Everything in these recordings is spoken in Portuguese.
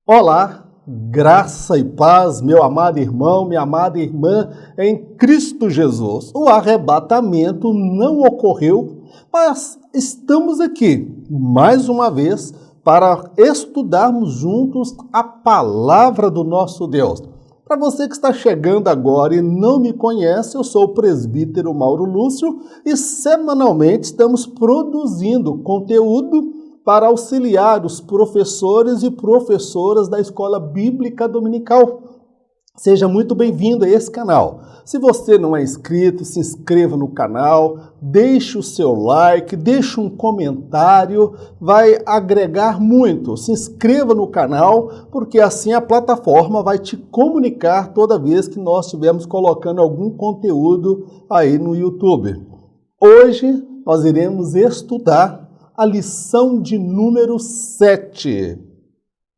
Olá, graça e paz, meu amado irmão, minha amada irmã em Cristo Jesus. O arrebatamento não ocorreu, mas estamos aqui mais uma vez para estudarmos juntos a palavra do nosso Deus. Para você que está chegando agora e não me conhece, eu sou o presbítero Mauro Lúcio e semanalmente estamos produzindo conteúdo para auxiliar os professores e professoras da Escola Bíblica Dominical. Seja muito bem-vindo a esse canal. Se você não é inscrito, se inscreva no canal, deixe o seu like, deixe um comentário, vai agregar muito. Se inscreva no canal, porque assim a plataforma vai te comunicar toda vez que nós estivermos colocando algum conteúdo aí no YouTube. Hoje nós iremos estudar a lição de número 7,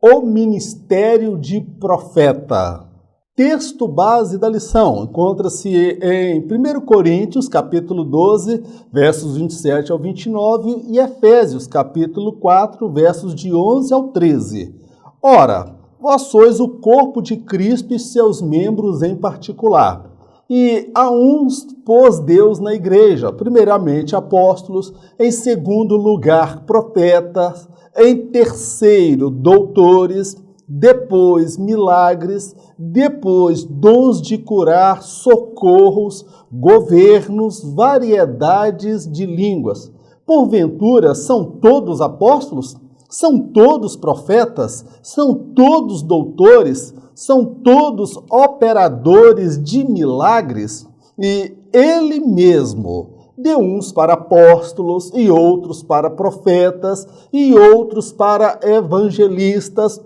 o ministério de profeta. Texto base da lição encontra-se em 1 Coríntios, capítulo 12, versos 27 ao 29 e Efésios, capítulo 4, versos de 11 ao 13. Ora, vós sois o corpo de Cristo e seus membros em particular. E a uns pôs Deus na igreja, primeiramente apóstolos, em segundo lugar profetas, em terceiro doutores, depois milagres, depois dons de curar, socorros, governos, variedades de línguas. Porventura, são todos apóstolos? São todos profetas? São todos doutores? São todos operadores de milagres? E ele mesmo deu uns para apóstolos, e outros para profetas, e outros para evangelistas,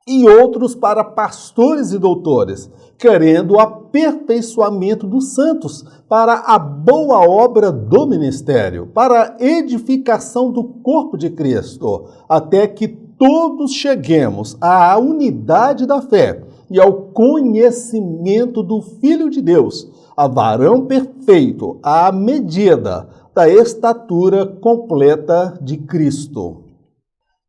e outros para pastores e doutores, querendo o aperfeiçoamento dos santos, para a boa obra do ministério, para a edificação do corpo de Cristo, até que todos cheguemos à unidade da fé e ao conhecimento do Filho de Deus, a varão perfeito, à medida da estatura completa de Cristo.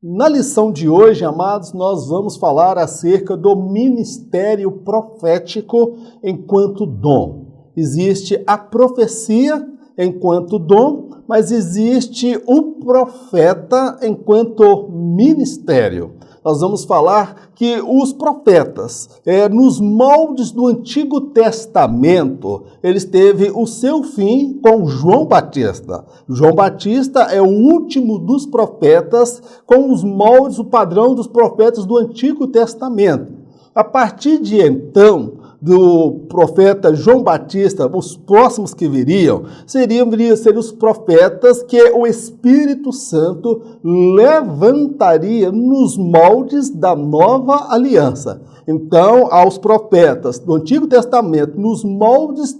Na lição de hoje, amados, nós vamos falar acerca do ministério profético enquanto dom. Existe a profecia enquanto dom, mas existe o profeta enquanto ministério. Nós vamos falar que os profetas, nos moldes do Antigo Testamento, eles teve o seu fim com João Batista. João Batista é o último dos profetas com os moldes, o padrão dos profetas do Antigo Testamento. A partir de então, do profeta João Batista, os próximos que viriam seriam os profetas que o Espírito Santo levantaria nos moldes da nova aliança. Então, aos profetas do Antigo Testamento, nos moldes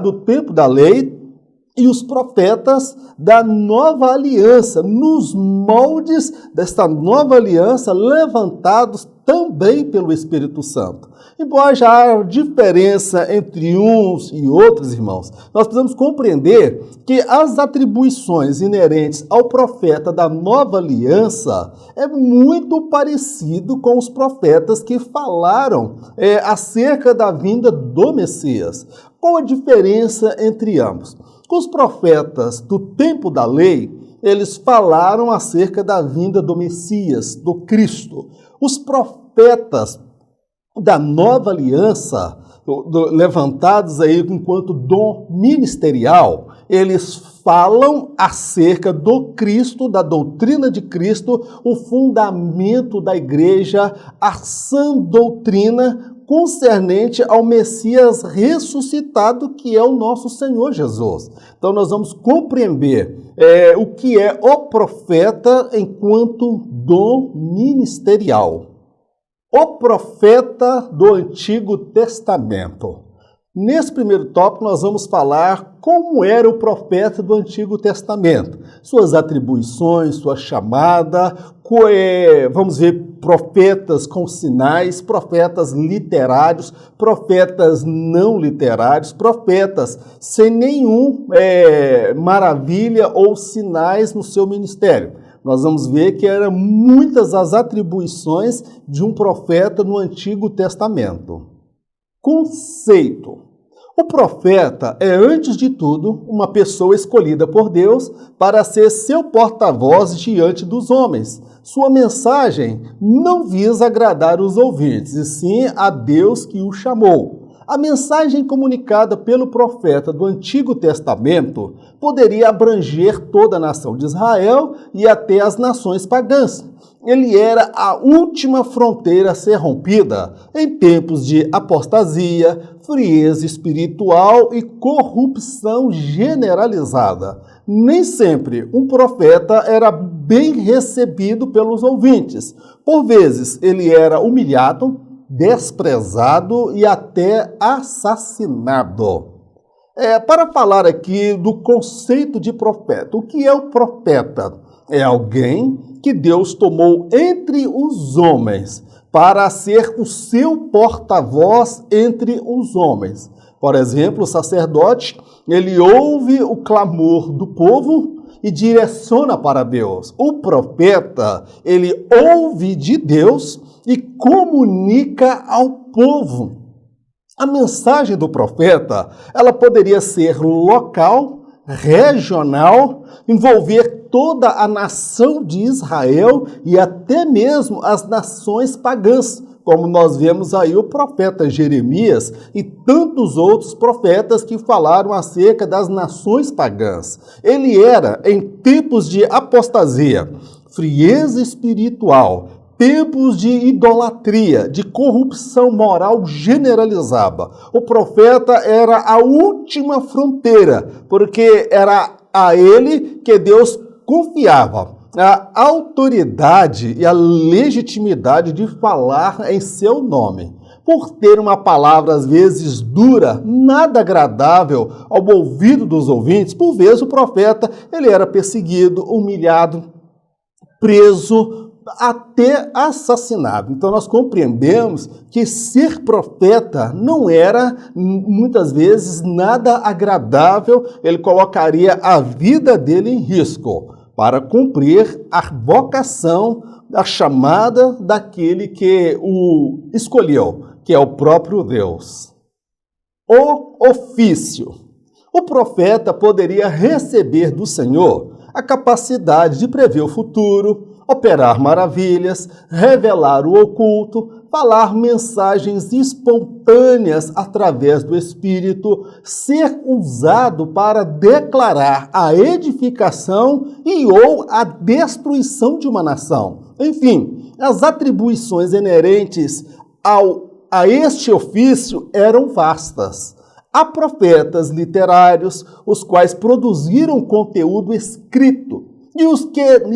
do tempo da lei, e os profetas da nova aliança, nos moldes desta nova aliança, levantados também pelo Espírito Santo. Embora já haja diferença entre uns e outros, irmãos, nós precisamos compreender que as atribuições inerentes ao profeta da nova aliança é muito parecido com os profetas que falaram acerca da vinda do Messias. Qual a diferença entre ambos? Os profetas do tempo da lei, eles falaram acerca da vinda do Messias, do Cristo. Os profetas da nova aliança, levantados aí enquanto dom ministerial, eles falam acerca do Cristo, da doutrina de Cristo, o fundamento da igreja, a sã doutrina concernente ao Messias ressuscitado, que é o nosso Senhor Jesus. Então nós vamos compreender o que é o profeta enquanto dom ministerial. O profeta do Antigo Testamento. Nesse primeiro tópico, nós vamos falar como era o profeta do Antigo Testamento, suas atribuições, sua chamada, vamos ver profetas com sinais, profetas literários, profetas não literários, profetas sem nenhum maravilha ou sinais no seu ministério. Nós vamos ver que eram muitas as atribuições de um profeta no Antigo Testamento. Conceito. O profeta é, antes de tudo, uma pessoa escolhida por Deus para ser seu porta-voz diante dos homens. Sua mensagem não visa agradar os ouvintes, e sim a Deus que o chamou. A mensagem comunicada pelo profeta do Antigo Testamento poderia abranger toda a nação de Israel e até as nações pagãs. Ele era a última fronteira a ser rompida em tempos de apostasia, frieza espiritual e corrupção generalizada. Nem sempre um profeta era bem recebido pelos ouvintes. Por vezes, ele era humilhado, desprezado e até assassinado. Para falar aqui do conceito de profeta, o que é o profeta? É alguém que Deus tomou entre os homens para ser o seu porta-voz entre os homens. Por exemplo, o sacerdote, ele ouve o clamor do povo e direciona para Deus. O profeta, ele ouve de Deus e comunica ao povo. A mensagem do profeta, ela poderia ser local, regional, envolver toda a nação de Israel e até mesmo as nações pagãs, como nós vemos aí o profeta Jeremias e tantos outros profetas que falaram acerca das nações pagãs. Ele era, em tempos de apostasia, frieza espiritual, tempos de idolatria, de corrupção moral generalizada. O profeta era a última fronteira, porque era a ele que Deus confiava a autoridade e a legitimidade de falar em seu nome. Por ter uma palavra, às vezes, dura, nada agradável ao ouvido dos ouvintes, por vezes o profeta ele era perseguido, humilhado, preso, até assassinado. Então nós compreendemos que ser profeta não era, muitas vezes, nada agradável, ele colocaria a vida dele em risco para cumprir a vocação, a chamada daquele que o escolheu, que é o próprio Deus. O ofício. O profeta poderia receber do Senhor a capacidade de prever o futuro, operar maravilhas, revelar o oculto, falar mensagens espontâneas através do Espírito, ser usado para declarar a edificação e ou a destruição de uma nação. Enfim, as atribuições inerentes a este ofício eram vastas. Há profetas literários, os quais produziram conteúdo escrito, e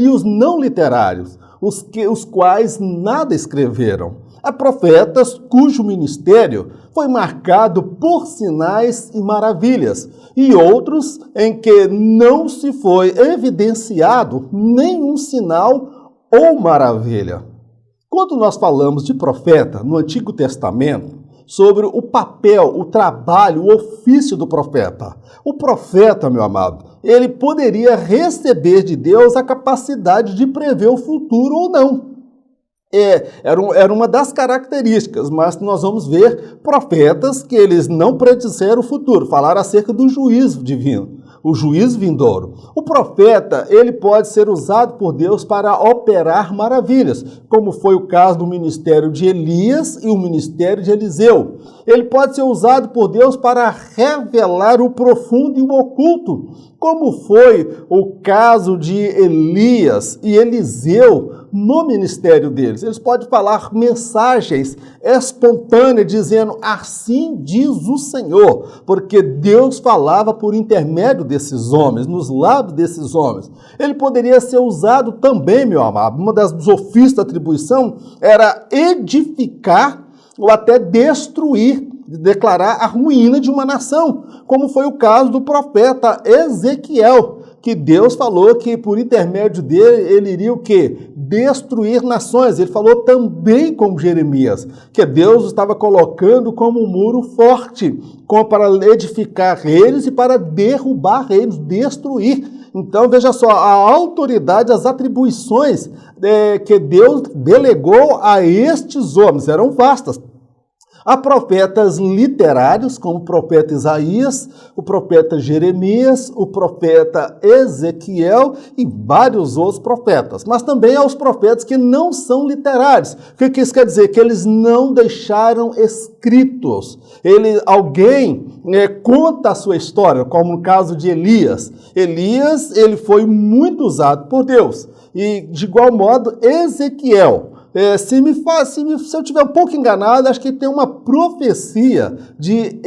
os não literários, os quais nada escreveram. Há profetas cujo ministério foi marcado por sinais e maravilhas, e outros em que não se foi evidenciado nenhum sinal ou maravilha. Quando nós falamos de profeta no Antigo Testamento, sobre o papel, o trabalho, o ofício do profeta. O profeta, meu amado, ele poderia receber de Deus a capacidade de prever o futuro ou não. Era uma das características, mas nós vamos ver profetas que eles não predisseram o futuro, falaram acerca do juízo divino, o juízo vindouro. O profeta, ele pode ser usado por Deus para operar maravilhas, como foi o caso do ministério de Elias e o ministério de Eliseu. Ele pode ser usado por Deus para revelar o profundo e o oculto, como foi o caso de Elias e Eliseu no ministério deles. Eles podem falar mensagens espontâneas, dizendo, assim diz o Senhor, porque Deus falava por intermédio desses homens, nos lábios desses homens. Ele poderia ser usado também, meu amado, uma dos ofícios da atribuição era edificar ou até destruir declarar a ruína de uma nação, como foi o caso do profeta Ezequiel, que Deus falou que por intermédio dele ele iria o quê? Destruir nações. Ele falou também com Jeremias, que Deus estava colocando como um muro forte, como para edificar reinos e para derrubar reinos, destruir. Então, veja só, a autoridade, as atribuições que Deus delegou a estes homens eram vastas. Há profetas literários, como o profeta Isaías, o profeta Jeremias, o profeta Ezequiel e vários outros profetas. Mas também há os profetas que não são literários. O que isso quer dizer? Que eles não deixaram escritos. Alguém conta a sua história, como no caso de Elias. Elias, ele foi muito usado por Deus. E, de igual modo, Ezequiel. Se eu estiver um pouco enganado, acho que tem uma profecia de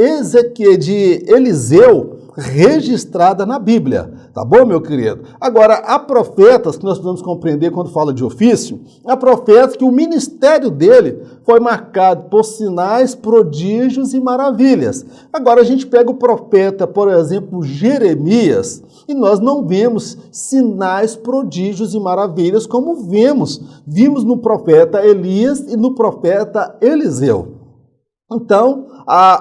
Eliseu registrada na Bíblia. Tá bom, meu querido? Agora, há profetas que nós precisamos compreender quando fala de ofício, há profetas que o ministério dele foi marcado por sinais, prodígios e maravilhas. Agora, a gente pega o profeta, por exemplo, Jeremias, e nós não vemos sinais, prodígios e maravilhas como vimos no profeta Elias e no profeta Eliseu. Então,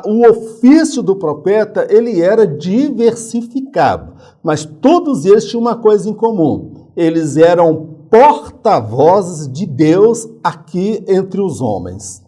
o ofício do profeta, ele era diversificado, mas todos eles tinham uma coisa em comum: eles eram porta-vozes de Deus aqui entre os homens.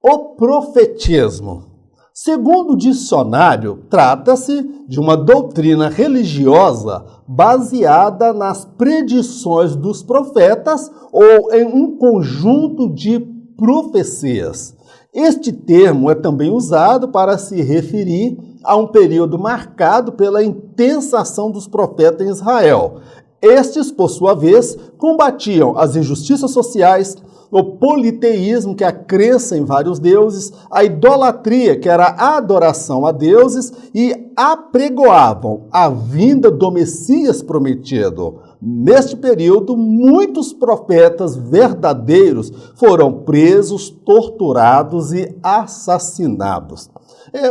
O profetismo. Segundo o dicionário, trata-se de uma doutrina religiosa baseada nas predições dos profetas ou em um conjunto de profecias. Este termo é também usado para se referir a um período marcado pela intensa ação dos profetas em Israel. Estes, por sua vez, combatiam as injustiças sociais, o politeísmo, que é a crença em vários deuses, a idolatria, que era a adoração a deuses, e apregoavam a vinda do Messias prometido. Neste período, muitos profetas verdadeiros foram presos, torturados e assassinados.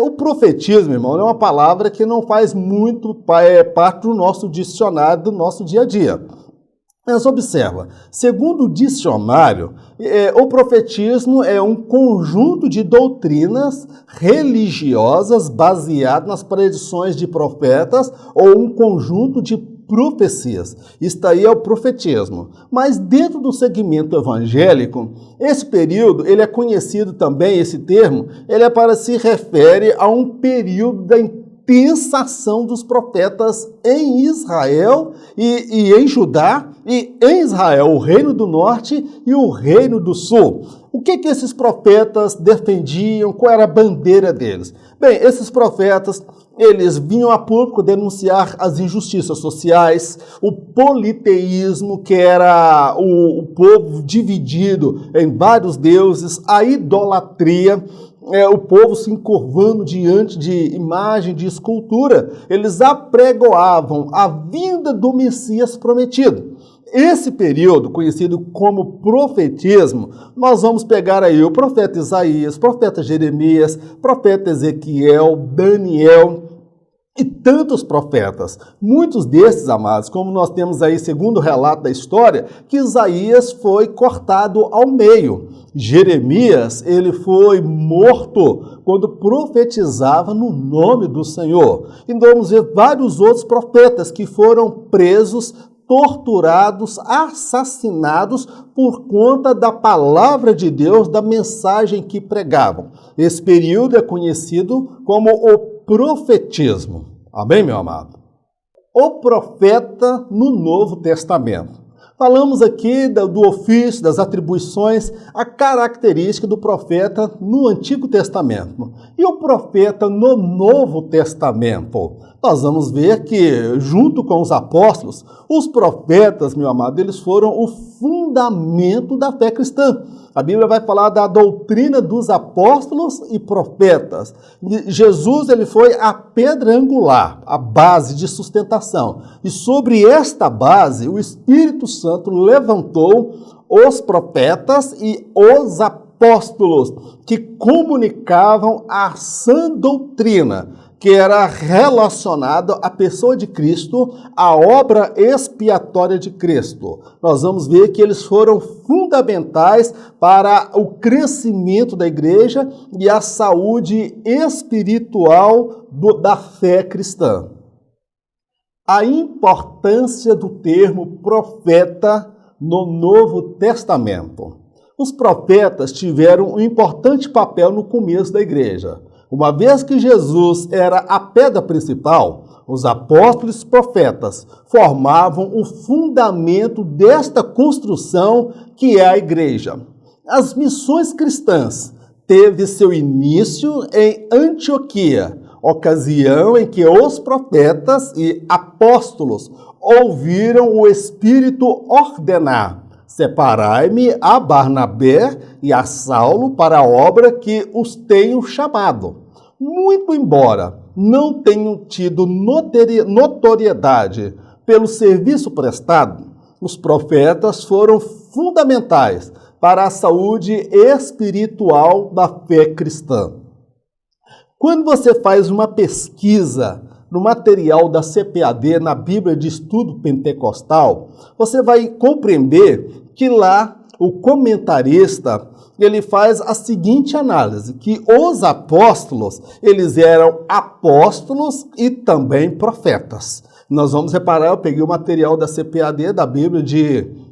O profetismo, irmão, é uma palavra que não faz muito parte do nosso dicionário, do nosso dia a dia. Mas observa, segundo o dicionário, o profetismo é um conjunto de doutrinas religiosas baseado nas predições de profetas ou um conjunto de profecias. Isto aí é o profetismo. Mas dentro do segmento evangélico, esse período, ele é conhecido também, esse termo, ele se refere a um período da intensa ação dos profetas em Israel e em Judá, e em Israel, o reino do norte e o reino do sul. O que esses profetas defendiam? Qual era a bandeira deles? Bem, esses profetas, eles vinham a público denunciar as injustiças sociais, o politeísmo, que era o povo dividido em vários deuses, a idolatria, o povo se encurvando diante de imagem, de escultura. Eles apregoavam a vinda do Messias prometido. Esse período, conhecido como profetismo, nós vamos pegar aí o profeta Isaías, profeta Jeremias, profeta Ezequiel, Daniel e tantos profetas. Muitos desses, amados, como nós temos aí, segundo o relato da história, que Isaías foi cortado ao meio. Jeremias, ele foi morto quando profetizava no nome do Senhor. E vamos ver vários outros profetas que foram presos, torturados, assassinados por conta da palavra de Deus, da mensagem que pregavam. Esse período é conhecido como o profetismo. Amém, meu amado? O profeta no Novo Testamento. Falamos aqui do ofício, das atribuições, a característica do profeta no Antigo Testamento. E o profeta no Novo Testamento? Nós vamos ver que, junto com os apóstolos, os profetas, meu amado, eles foram o fundamento da fé cristã. A Bíblia vai falar da doutrina dos apóstolos e profetas. Jesus, ele foi a pedra angular, a base de sustentação. E sobre esta base, o Espírito Santo levantou os profetas e os apóstolos apóstolos que comunicavam a sã doutrina, que era relacionada à pessoa de Cristo, à obra expiatória de Cristo. Nós vamos ver que eles foram fundamentais para o crescimento da igreja e a saúde espiritual da fé cristã. A importância do termo profeta no Novo Testamento. Os profetas tiveram um importante papel no começo da igreja. Uma vez que Jesus era a pedra principal, os apóstolos e profetas formavam o fundamento desta construção que é a igreja. As missões cristãs teve seu início em Antioquia, ocasião em que os profetas e apóstolos ouviram o Espírito ordenar: separai-me a Barnabé e a Saulo para a obra que os tenho chamado. Muito embora não tenham tido notoriedade pelo serviço prestado, os profetas foram fundamentais para a saúde espiritual da fé cristã. Quando você faz uma pesquisa no material da CPAD, na Bíblia de Estudo Pentecostal, você vai compreender que lá o comentarista, ele faz a seguinte análise, que os apóstolos, eles eram apóstolos e também profetas. Nós vamos reparar, eu peguei o material da CPAD, da Bíblia de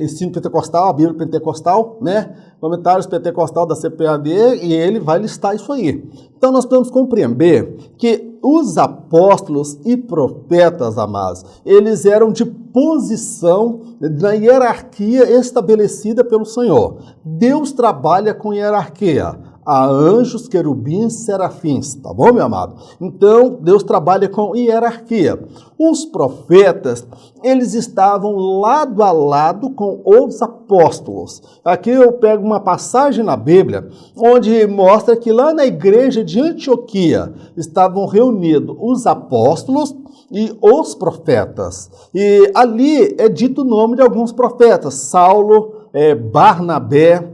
Ensino Pentecostal, a Bíblia Pentecostal, né? Comentários Pentecostal da CPAD, e ele vai listar isso aí. Então nós podemos compreender que os apóstolos e profetas, amados, eles eram de posição na hierarquia estabelecida pelo Senhor. Deus trabalha com hierarquia. Há anjos, querubins, serafins, tá bom, meu amado? Então, Deus trabalha com hierarquia. Os profetas, eles estavam lado a lado com os apóstolos. Aqui eu pego uma passagem na Bíblia, onde mostra que lá na igreja de Antioquia estavam reunidos os apóstolos e os profetas. E ali é dito o nome de alguns profetas: Saulo, Barnabé,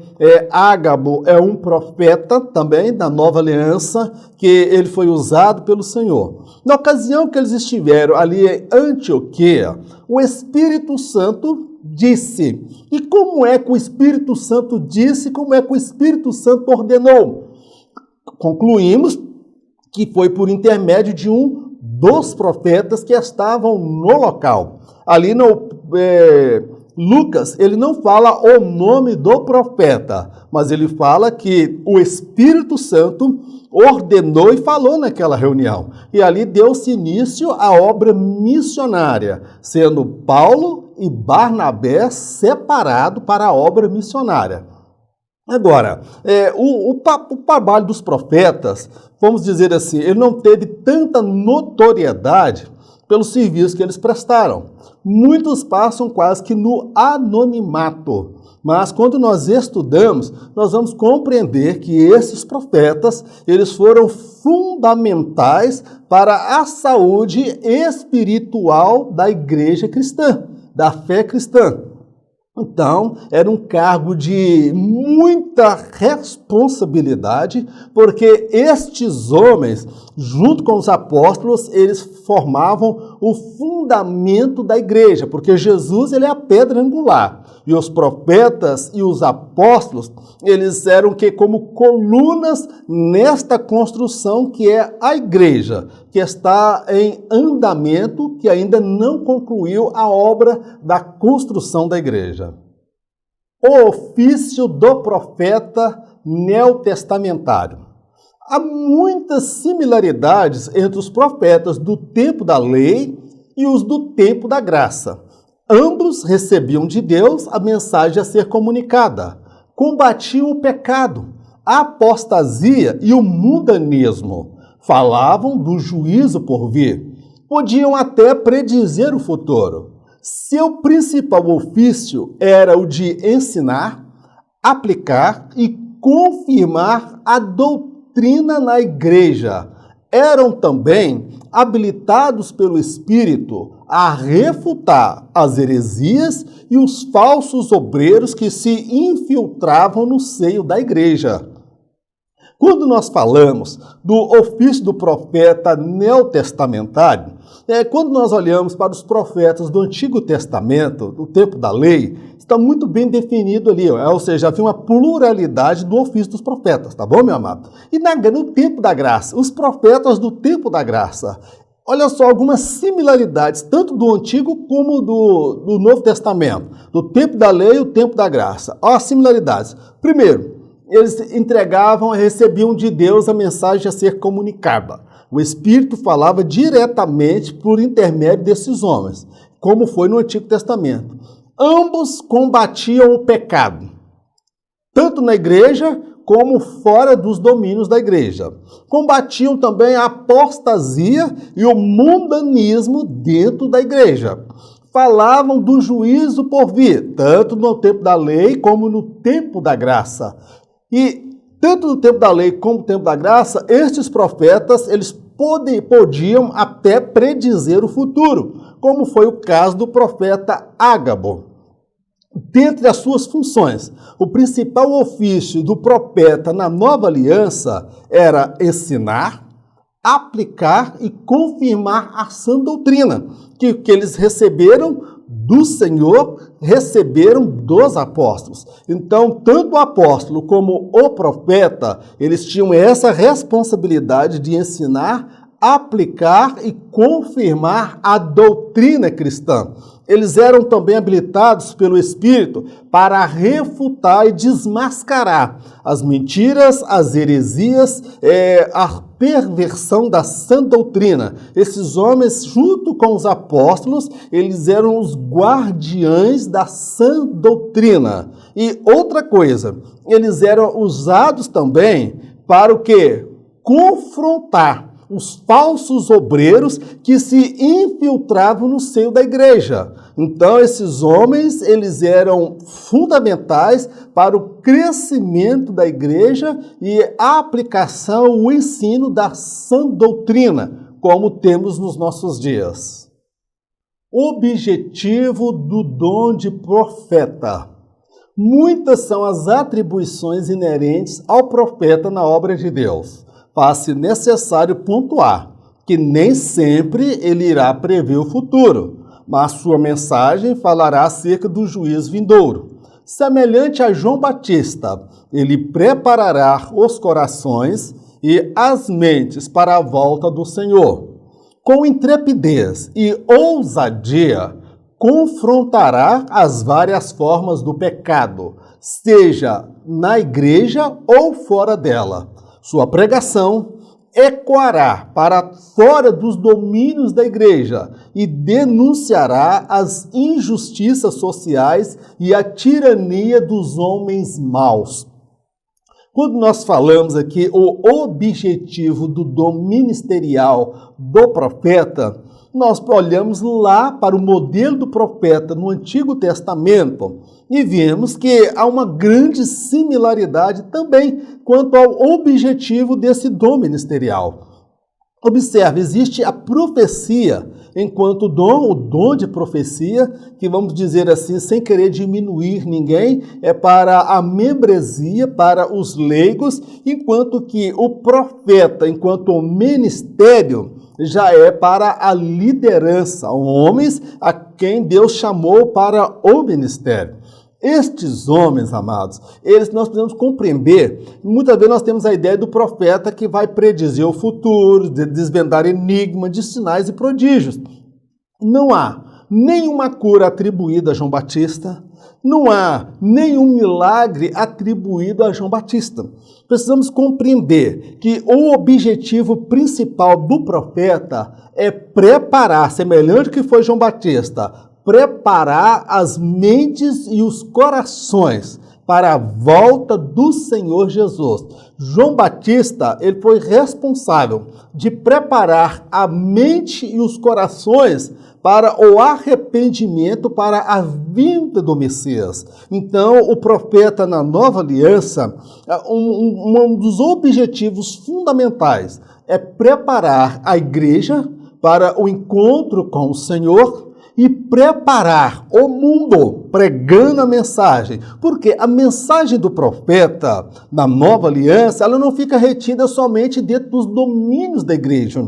Ágabo é um profeta também da Nova Aliança, que ele foi usado pelo Senhor. Na ocasião que eles estiveram ali em Antioquia, o Espírito Santo disse. E como é que o Espírito Santo disse? Como é que o Espírito Santo ordenou? Concluímos que foi por intermédio de um dos profetas que estavam no local. Ali no Lucas, ele não fala o nome do profeta, mas ele fala que o Espírito Santo ordenou e falou naquela reunião. E ali deu-se início à obra missionária, sendo Paulo e Barnabé separados para a obra missionária. Agora, o trabalho dos profetas, vamos dizer assim, ele não teve tanta notoriedade pelo serviço que eles prestaram. Muitos passam quase que no anonimato. Mas quando nós estudamos, nós vamos compreender que esses profetas, eles foram fundamentais para a saúde espiritual da igreja cristã, da fé cristã. Então, era um cargo de muita responsabilidade, porque estes homens, junto com os apóstolos, eles formavam o fundamento da igreja, porque Jesus, ele é a pedra angular. E os profetas e os apóstolos, eles eram como colunas nesta construção que é a igreja, que está em andamento, que ainda não concluiu a obra da construção da igreja. O ofício do profeta neotestamentário. Há muitas similaridades entre os profetas do tempo da lei e os do tempo da graça. Ambos recebiam de Deus a mensagem a ser comunicada, combatiam o pecado, a apostasia e o mundanismo, falavam do juízo por vir, podiam até predizer o futuro. Seu principal ofício era o de ensinar, aplicar e confirmar a doutrina na igreja. Eram também habilitados pelo Espírito a refutar as heresias e os falsos obreiros que se infiltravam no seio da igreja. Quando nós falamos do ofício do profeta neotestamentário, quando nós olhamos para os profetas do Antigo Testamento, do tempo da lei, está muito bem definido ali, ou seja, havia uma pluralidade do ofício dos profetas, tá bom, meu amado? E no tempo da graça, os profetas do tempo da graça, olha só algumas similaridades, tanto do Antigo como do Novo Testamento, do tempo da lei e o tempo da graça. Olha as similaridades. Primeiro, eles entregavam e recebiam de Deus a mensagem a ser comunicada. O Espírito falava diretamente por intermédio desses homens, como foi no Antigo Testamento. Ambos combatiam o pecado, tanto na igreja como fora dos domínios da igreja. Combatiam também a apostasia e o mundanismo dentro da igreja. Falavam do juízo por vir, tanto no tempo da lei como no tempo da graça. E tanto no tempo da lei como no tempo da graça, estes profetas, eles podiam até predizer o futuro, como foi o caso do profeta Ágabo. Dentre as suas funções, o principal ofício do profeta na nova aliança era ensinar, aplicar e confirmar a sã doutrina que eles receberam do Senhor, receberam dos apóstolos. Então, tanto o apóstolo como o profeta, eles tinham essa responsabilidade de ensinar, aplicar e confirmar a doutrina cristã. Eles eram também habilitados pelo Espírito para refutar e desmascarar as mentiras, as heresias, a perversão da sã doutrina. Esses homens, junto com os apóstolos, eles eram os guardiães da sã doutrina. E outra coisa, eles eram usados também para o quê? Confrontar os falsos obreiros que se infiltravam no seio da igreja. Então, esses homens, eles eram fundamentais para o crescimento da igreja e a aplicação, o ensino da sã doutrina, como temos nos nossos dias. Objetivo do dom de profeta. Muitas são as atribuições inerentes ao profeta na obra de Deus. Faz-se necessário pontuar que nem sempre ele irá prever o futuro, mas sua mensagem falará acerca do juízo vindouro. Semelhante a João Batista, ele preparará os corações e as mentes para a volta do Senhor. Com intrepidez e ousadia, confrontará as várias formas do pecado, seja na igreja ou fora dela. Sua pregação ecoará para fora dos domínios da igreja e denunciará as injustiças sociais e a tirania dos homens maus. Quando nós falamos aqui o objetivo do dom ministerial do profeta, nós olhamos lá para o modelo do profeta no Antigo Testamento e vemos que há uma grande similaridade também quanto ao objetivo desse dom ministerial. Observe, existe a profecia enquanto dom, o dom de profecia, que vamos dizer assim, sem querer diminuir ninguém, é para a membresia, para os leigos, enquanto que o profeta, enquanto o ministério, já é para a liderança, homens a quem Deus chamou para o ministério. Estes homens, amados, nós precisamos compreender, muitas vezes nós temos a ideia do profeta que vai predizer o futuro, desvendar enigmas de sinais e prodígios. Não há nenhuma cura atribuída a João Batista, não há nenhum milagre atribuído a João Batista. Precisamos compreender que o objetivo principal do profeta é preparar, semelhante que foi João Batista, preparar as mentes e os corações para a volta do Senhor Jesus. João Batista, ele foi responsável de preparar a mente e os corações para o arrependimento, para a vinda do Messias. Então, o profeta na Nova Aliança, um dos objetivos fundamentais é preparar a igreja para o encontro com o Senhor e preparar o mundo pregando a mensagem. Porque a mensagem do profeta na nova aliança, ela não fica retida somente dentro dos domínios da igreja.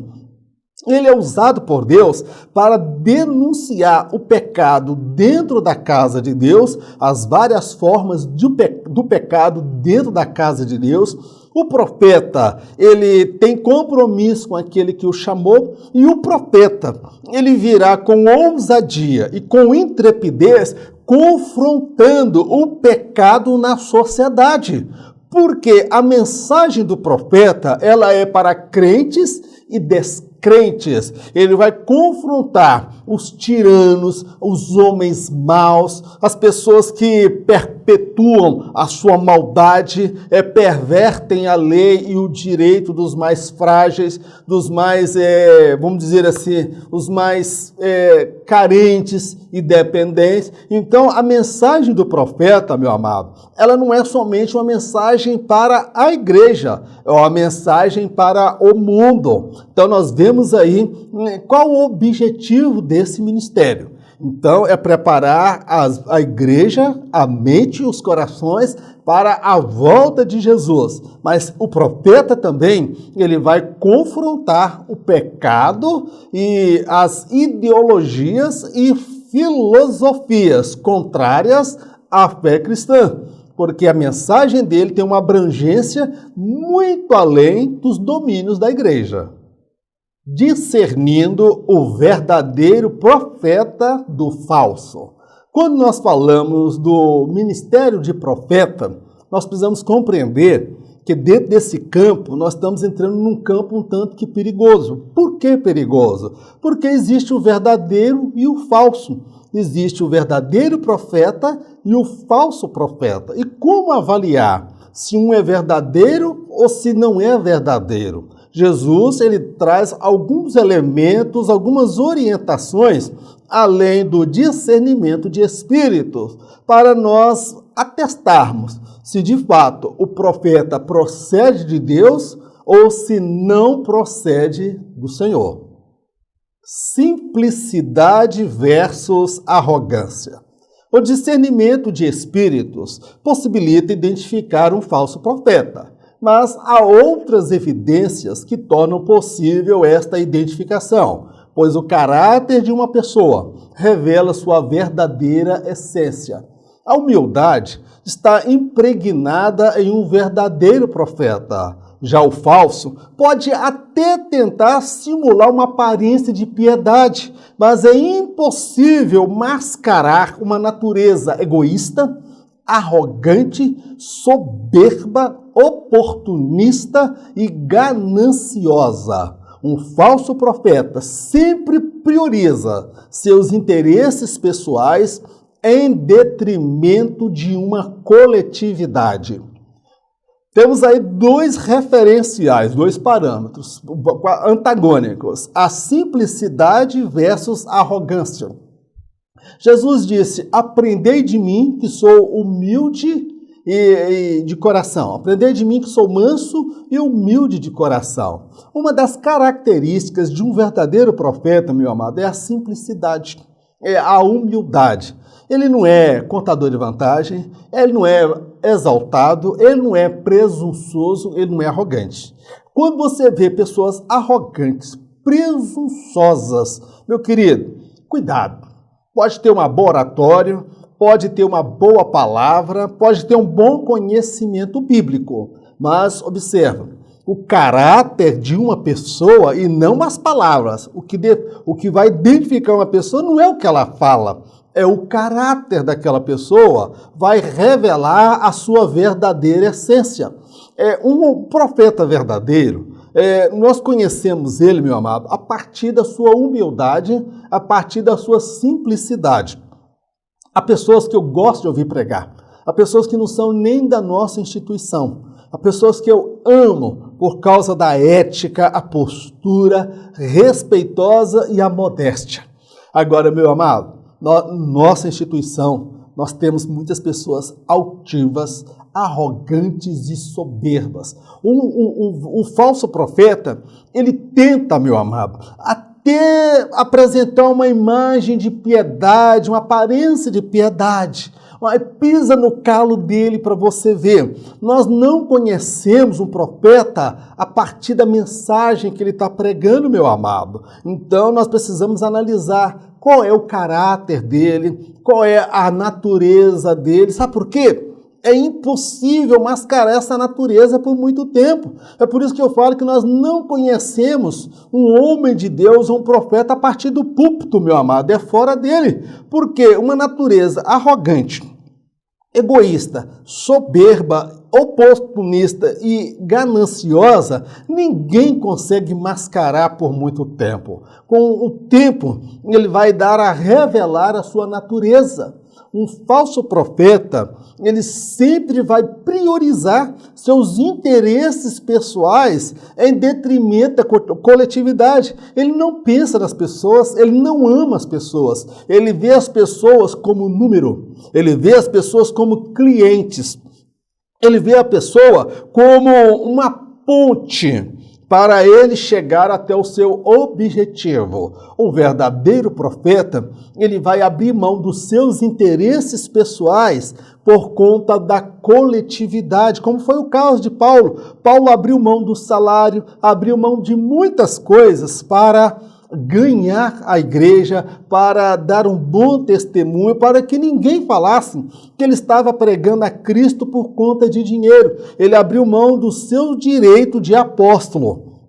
Ele é usado por Deus para denunciar o pecado dentro da casa de Deus, as várias formas do pecado dentro da casa de Deus. O profeta, ele tem compromisso com aquele que o chamou, e o profeta, ele virá com ousadia e com intrepidez, confrontando o pecado na sociedade. Porque a mensagem do profeta, ela é para crentes e descrentes. Ele vai confrontar os tiranos, os homens maus, as pessoas que perpetuam a sua maldade, pervertem a lei e o direito dos mais frágeis, dos mais, vamos dizer assim, os mais carentes e dependentes. Então, a mensagem do profeta, meu amado, ela não é somente uma mensagem para a igreja, é uma mensagem para o mundo. Então, nós vemos aí qual o objetivo desse ministério. Então, é preparar a igreja, a mente e os corações para a volta de Jesus. Mas o profeta também, ele vai confrontar o pecado e as ideologias e filosofias contrárias à fé cristã. Porque a mensagem dele tem uma abrangência muito além dos domínios da igreja. Discernindo o verdadeiro profeta do falso. Quando nós falamos do ministério de profeta, nós precisamos compreender que dentro desse campo, nós estamos entrando num campo um tanto que perigoso. Por que perigoso? Porque existe o verdadeiro e o falso. Existe o verdadeiro profeta e o falso profeta. E como avaliar se um é verdadeiro ou se não é verdadeiro? Jesus, ele traz alguns elementos, algumas orientações, além do discernimento de espíritos, para nós atestarmos se de fato o profeta procede de Deus ou se não procede do Senhor. Simplicidade versus arrogância. O discernimento de espíritos possibilita identificar um falso profeta, mas há outras evidências que tornam possível esta identificação, pois o caráter de uma pessoa revela sua verdadeira essência. A humildade está impregnada em um verdadeiro profeta. Já o falso pode até tentar simular uma aparência de piedade, mas é impossível mascarar uma natureza egoísta, arrogante, soberba, oportunista e gananciosa. Um falso profeta sempre prioriza seus interesses pessoais em detrimento de uma coletividade. Temos aí dois referenciais, dois parâmetros antagônicos: a simplicidade versus a arrogância. Jesus disse: aprendei de mim que sou humilde e de coração. Aprendei de mim que sou manso e humilde de coração. Uma das características de um verdadeiro profeta, meu amado, é a simplicidade, é a humildade. Ele não é contador de vantagem, ele não é exaltado, ele não é presunçoso, ele não é arrogante. Quando você vê pessoas arrogantes, presunçosas, meu querido, cuidado. Pode ter uma boa oratória, pode ter uma boa palavra, pode ter um bom conhecimento bíblico, mas observa, o caráter de uma pessoa e não as palavras. O que vai identificar uma pessoa não é o que ela fala, é o caráter daquela pessoa, vai revelar a sua verdadeira essência. Um profeta verdadeiro, nós conhecemos ele, meu amado, a partir da sua humildade, a partir da sua simplicidade. Há pessoas que eu gosto de ouvir pregar, há pessoas que não são nem da nossa instituição, há pessoas que eu amo por causa da ética, a postura respeitosa e a modéstia. Agora, meu amado, nossa instituição, nós temos muitas pessoas altivas, arrogantes e soberbas. Um falso profeta, ele tenta, meu amado, até apresentar uma imagem de piedade, uma aparência de piedade. Pisa no calo dele para você ver. Nós não conhecemos um profeta a partir da mensagem que ele está pregando, meu amado. Então nós precisamos analisar qual é o caráter dele, qual é a natureza dele. Sabe por quê? É impossível mascarar essa natureza por muito tempo. É por isso que eu falo que nós não conhecemos um homem de Deus, um profeta, a partir do púlpito, meu amado. É fora dele. Porque uma natureza arrogante, egoísta, soberba, oportunista e gananciosa, ninguém consegue mascarar por muito tempo. Com o tempo, ele vai dar a revelar a sua natureza. Um falso profeta, ele sempre vai priorizar seus interesses pessoais em detrimento da coletividade. Ele não pensa nas pessoas, ele não ama as pessoas. Ele vê as pessoas como número, ele vê as pessoas como clientes. Ele vê a pessoa como uma ponte para ele chegar até o seu objetivo. O verdadeiro profeta, ele vai abrir mão dos seus interesses pessoais por conta da coletividade, como foi o caso de Paulo. Paulo abriu mão do salário, abriu mão de muitas coisas para ganhar a igreja, para dar um bom testemunho, para que ninguém falasse que ele estava pregando a Cristo por conta de dinheiro. Ele abriu mão do seu direito de apóstolo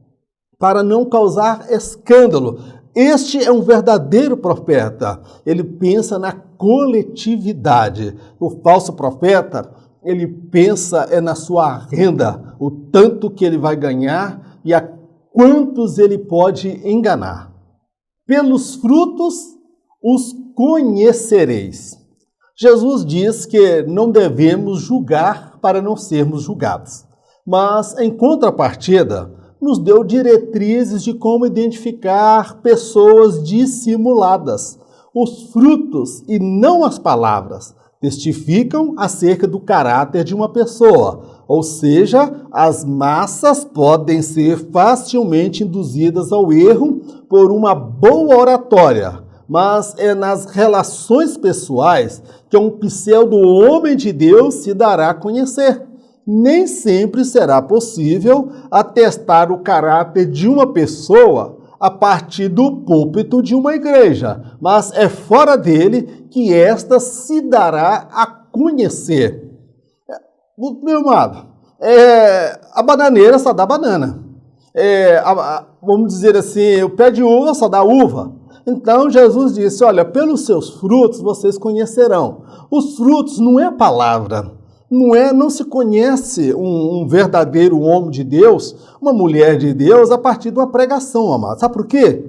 para não causar escândalo. Este é um verdadeiro profeta. Ele pensa na coletividade. O falso profeta, ele pensa na sua renda, o tanto que ele vai ganhar e a quantos ele pode enganar. Pelos frutos os conhecereis. Jesus diz que não devemos julgar para não sermos julgados. Mas, em contrapartida, nos deu diretrizes de como identificar pessoas dissimuladas. Os frutos, e não as palavras, testificam acerca do caráter de uma pessoa. Ou seja, as massas podem ser facilmente induzidas ao erro por uma boa oratória, mas é nas relações pessoais que um pseudo-homem de Deus se dará a conhecer. Nem sempre será possível atestar o caráter de uma pessoa a partir do púlpito de uma igreja, mas é fora dele que esta se dará a conhecer. Meu amado, a bananeira só dá banana. Vamos dizer assim, o pé de uva só dá uva. Então Jesus disse, olha, pelos seus frutos vocês conhecerão. Os frutos não é a palavra. Não se conhece um verdadeiro homem de Deus, uma mulher de Deus, a partir de uma pregação, amado. Sabe por quê?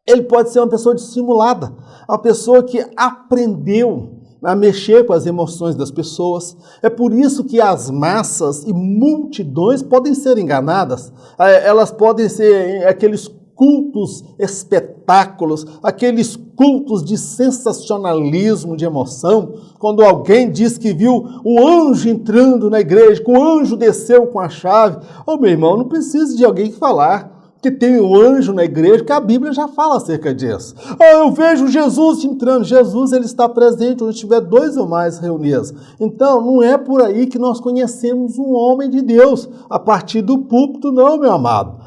Ele pode ser uma pessoa dissimulada, uma pessoa que aprendeu a mexer com as emoções das pessoas. É por isso que as massas e multidões podem ser enganadas. Elas podem ser aqueles cultos espetáculos, aqueles cultos de sensacionalismo, de emoção, quando alguém diz que viu o anjo entrando na igreja, que o anjo desceu com a chave. Meu irmão, não precisa de alguém falar que tem um anjo na igreja, que a Bíblia já fala acerca disso. Eu vejo Jesus entrando. Jesus, ele está presente onde tiver dois ou mais reunidos. Então, não é por aí que nós conhecemos um homem de Deus, a partir do púlpito, não, meu amado.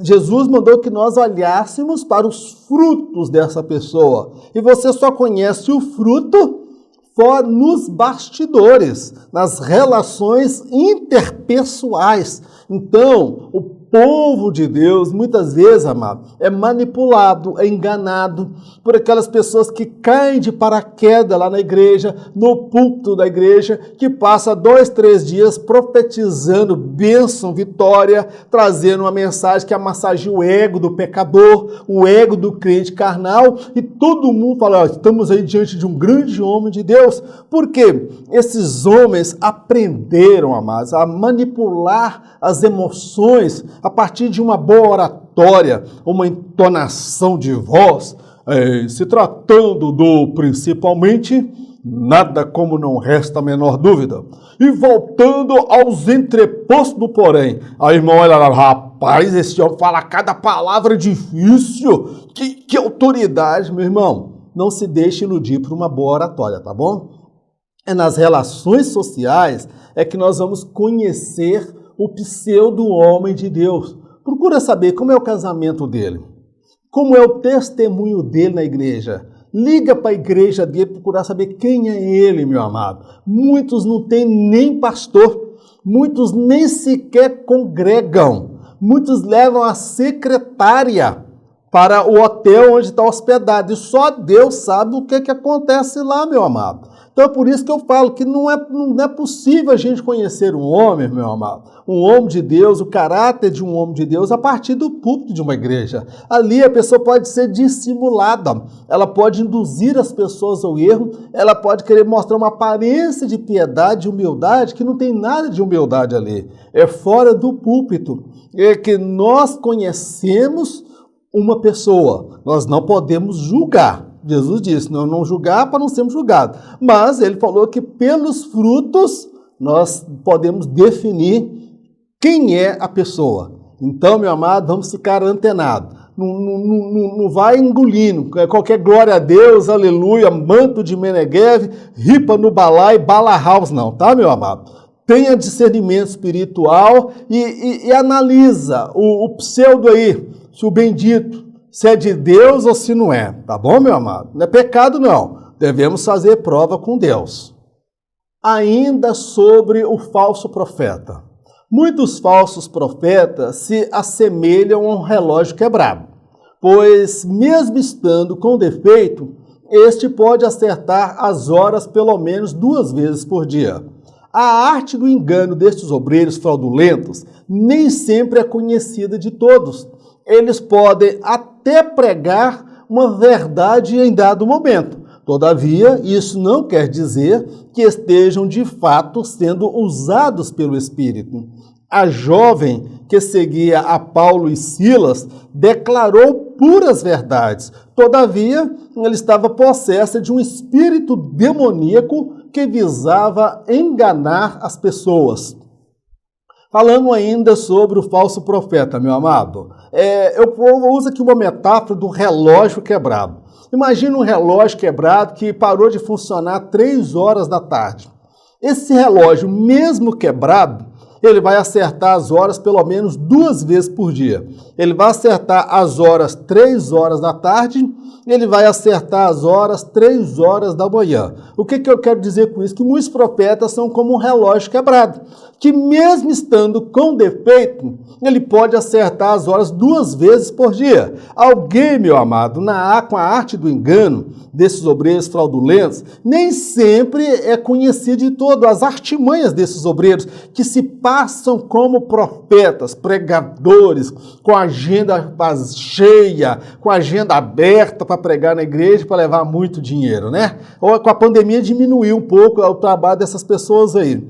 Jesus mandou que nós olhássemos para os frutos dessa pessoa. E você só conhece o fruto nos bastidores, nas relações interpessoais. Então, o povo de Deus, muitas vezes, amado, é manipulado, é enganado por aquelas pessoas que caem de paraquedas lá na igreja, no púlpito da igreja, que passa 2, 3 dias profetizando bênção, vitória, trazendo uma mensagem que amassageia o ego do pecador, o ego do crente carnal, e todo mundo fala, estamos aí diante de um grande homem de Deus. Por quê? Esses homens aprenderam, amados, a manipular as emoções a partir de uma boa oratória, uma entonação de voz, se tratando do principalmente, nada como não resta a menor dúvida. E voltando aos entrepostos do porém, a irmã olha lá, rapaz, Rapaz, esse homem fala cada palavra difícil, que autoridade, meu irmão. Não se deixe iludir por uma boa oratória, tá bom? É nas relações sociais é que nós vamos conhecer o pseudo-homem de Deus. Procura saber como é o casamento dele, como é o testemunho dele na igreja. Liga para a igreja dele, procurar saber quem é ele, meu amado. Muitos não têm nem pastor, muitos nem sequer congregam, muitos levam a secretária para o hotel onde está hospedado, e só Deus sabe o que acontece lá, meu amado. Então é por isso que eu falo que não é possível a gente conhecer um homem, meu amado, um homem de Deus, o caráter de um homem de Deus a partir do púlpito de uma igreja. Ali a pessoa pode ser dissimulada, ela pode induzir as pessoas ao erro, ela pode querer mostrar uma aparência de piedade e humildade que não tem nada de humildade ali. É fora do púlpito, é que nós conhecemos uma pessoa, nós não podemos julgar. Jesus disse, não julgar para não sermos julgados. Mas ele falou que pelos frutos nós podemos definir quem é a pessoa. Então, meu amado, vamos ficar antenados. Não vai engolindo. Qualquer glória a Deus, aleluia, manto de Menegheve, ripa no balai, bala house, não, tá, meu amado? Tenha discernimento espiritual e analisa o pseudo aí, se o bendito, se é de Deus ou se não é, tá bom, meu amado? Não é pecado, não. Devemos fazer prova com Deus. Ainda sobre o falso profeta. Muitos falsos profetas se assemelham a um relógio quebrado, pois, mesmo estando com defeito, este pode acertar as horas pelo menos 2 vezes por dia. A arte do engano destes obreiros fraudulentos nem sempre é conhecida de todos. Eles podem até pregar uma verdade em dado momento. Todavia, isso não quer dizer que estejam de fato sendo usados pelo Espírito. A jovem que seguia a Paulo e Silas declarou puras verdades. Todavia, ela estava possessa de um espírito demoníaco que visava enganar as pessoas. Falando ainda sobre o falso profeta, meu amado, eu uso aqui uma metáfora do relógio quebrado. Imagina um relógio quebrado que parou de funcionar 3 horas da tarde. Esse relógio, mesmo quebrado, ele vai acertar as horas pelo menos 2 vezes por dia. Ele vai acertar as horas 3 horas da tarde, ele vai acertar as horas 3 horas da manhã. O que eu quero dizer com isso? Que muitos profetas são como um relógio quebrado, que mesmo estando com defeito, ele pode acertar as horas 2 vezes por dia. Alguém, meu amado, com a arte do engano desses obreiros fraudulentos, nem sempre é conhecido de todo as artimanhas desses obreiros que se passam como profetas, pregadores, com a agenda cheia, com a agenda aberta para pregar na igreja, para levar muito dinheiro, né? Ou com a pandemia diminuiu um pouco o trabalho dessas pessoas aí.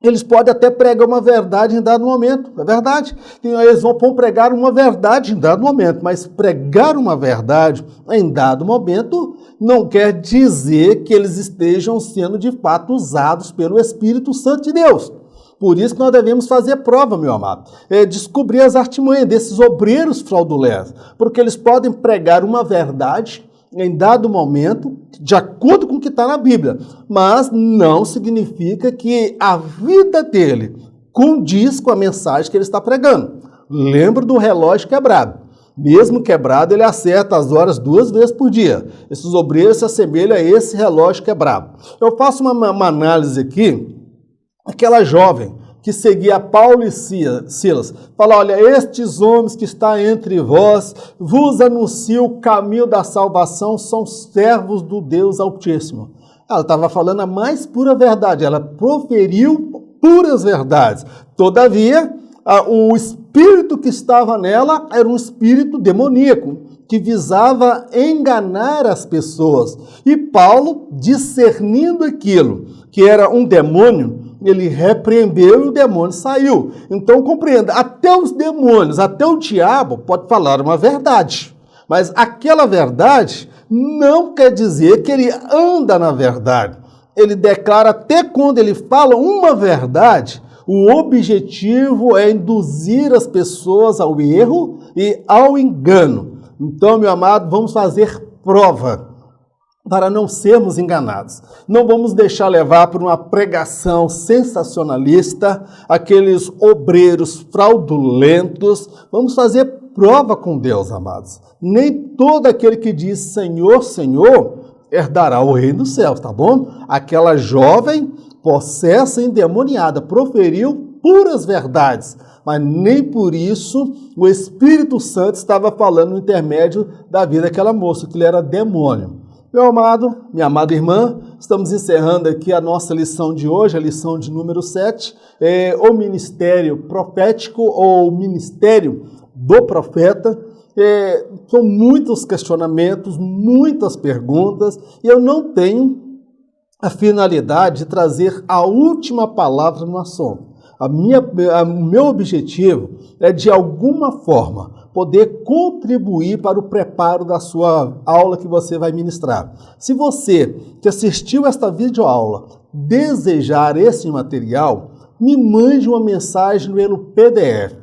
Eles podem até pregar uma verdade em dado momento, é verdade. Eles vão pregar uma verdade em dado momento, mas pregar uma verdade em dado momento não quer dizer que eles estejam sendo de fato usados pelo Espírito Santo de Deus. Por isso que nós devemos fazer prova, meu amado, descobrir as artimanhas desses obreiros fraudulentos, porque eles podem pregar uma verdade em dado momento, de acordo com o que está na Bíblia, mas não significa que a vida dele condiz com a mensagem que ele está pregando. Lembra do relógio quebrado. Mesmo quebrado, ele acerta as horas 2 vezes por dia. Esses obreiros se assemelham a esse relógio quebrado. Eu faço uma análise aqui, aquela jovem que seguia Paulo e Silas, fala, olha, estes homens que estão entre vós, vos anunciam o caminho da salvação, são servos do Deus Altíssimo. Ela estava falando a mais pura verdade, ela proferiu puras verdades. Todavia, o espírito que estava nela era um espírito demoníaco, que visava enganar as pessoas. E Paulo, discernindo aquilo que era um demônio, ele repreendeu e o demônio saiu. Então, compreenda, até os demônios, até o diabo pode falar uma verdade. Mas aquela verdade não quer dizer que ele anda na verdade. Ele declara, até quando ele fala uma verdade, O objetivo é induzir as pessoas ao erro e ao engano. Então, meu amado, vamos fazer prova para não sermos enganados. Não vamos deixar levar por uma pregação sensacionalista, aqueles obreiros fraudulentos. Vamos fazer prova com Deus, amados. Nem todo aquele que diz Senhor, Senhor, herdará o reino dos céus, tá bom? Aquela jovem possessa, endemoniada, proferiu puras verdades, mas nem por isso o Espírito Santo estava falando no intermédio da vida daquela moça, que ele era demônio. Meu amado, minha amada irmã, estamos encerrando aqui a nossa lição de hoje, a lição de número 7, o ministério profético ou o ministério do profeta. São muitos questionamentos, muitas perguntas, e eu não tenho a finalidade de trazer a última palavra no assunto. O meu objetivo é, de alguma forma, poder contribuir para o preparo da sua aula que você vai ministrar. Se você que assistiu esta videoaula desejar esse material, me mande uma mensagem pelo PDF,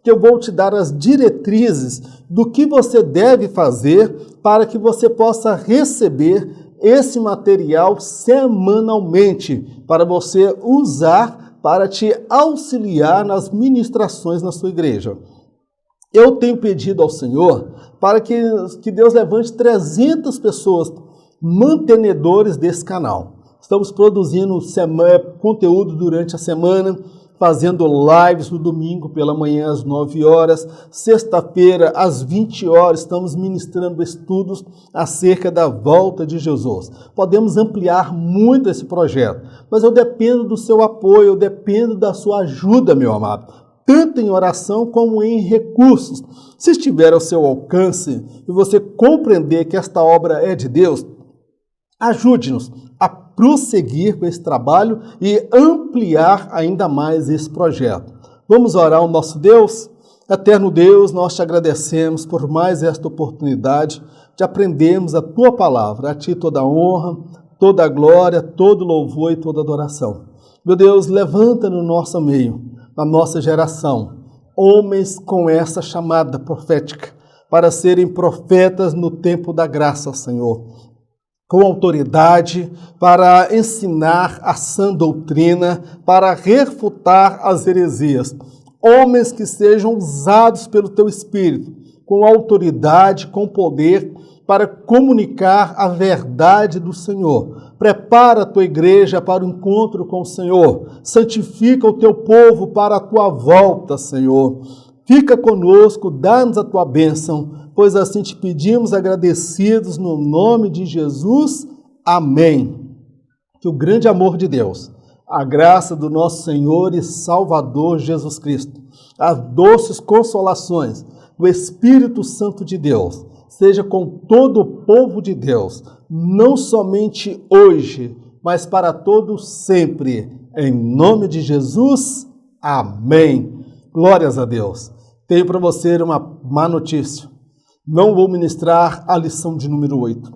que eu vou te dar as diretrizes do que você deve fazer para que você possa receber esse material semanalmente, para você usar para te auxiliar nas ministrações na sua igreja. Eu tenho pedido ao Senhor para que Deus levante 300 pessoas, mantenedores desse canal. Estamos produzindo conteúdo durante a semana, fazendo lives no domingo pela manhã às 9 horas, sexta-feira às 20 horas, estamos ministrando estudos acerca da volta de Jesus. Podemos ampliar muito esse projeto, mas eu dependo do seu apoio, eu dependo da sua ajuda, meu amado, tanto em oração como em recursos. Se estiver ao seu alcance e você compreender que esta obra é de Deus, ajude-nos a prosseguir com esse trabalho e ampliar ainda mais esse projeto. Vamos orar ao nosso Deus? Eterno Deus, nós te agradecemos por mais esta oportunidade de aprendermos a Tua palavra. A Ti toda a honra, toda a glória, todo louvor e toda adoração. Meu Deus, levanta no nosso meio, na nossa geração, homens com essa chamada profética, para serem profetas no tempo da graça, Senhor, com autoridade para ensinar a sã doutrina, para refutar as heresias. Homens que sejam usados pelo Teu Espírito, com autoridade, com poder, para comunicar a verdade do Senhor. Prepara a Tua igreja para o encontro com o Senhor. Santifica o Teu povo para a Tua volta, Senhor. Fica conosco, dá-nos a Tua bênção, pois assim te pedimos agradecidos no nome de Jesus. Amém. Que o grande amor de Deus, a graça do nosso Senhor e Salvador Jesus Cristo, as doces consolações do Espírito Santo de Deus, seja com todo o povo de Deus, não somente hoje, mas para todos sempre. Em nome de Jesus, amém. Glórias a Deus. Tenho para você uma má notícia. Não vou ministrar a lição de número 8.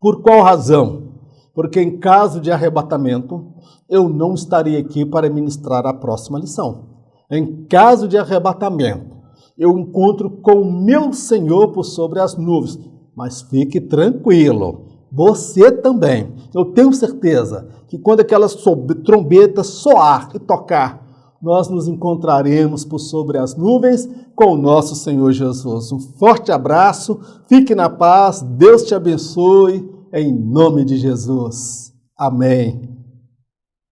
Por qual razão? Porque em caso de arrebatamento, eu não estarei aqui para ministrar a próxima lição. Em caso de arrebatamento, eu encontro com o meu Senhor por sobre as nuvens. Mas fique tranquilo, você também. Eu tenho certeza que quando aquelas trombetas soar e tocar, nós nos encontraremos por sobre as nuvens com o nosso Senhor Jesus. Um forte abraço, fique na paz, Deus te abençoe, em nome de Jesus. Amém.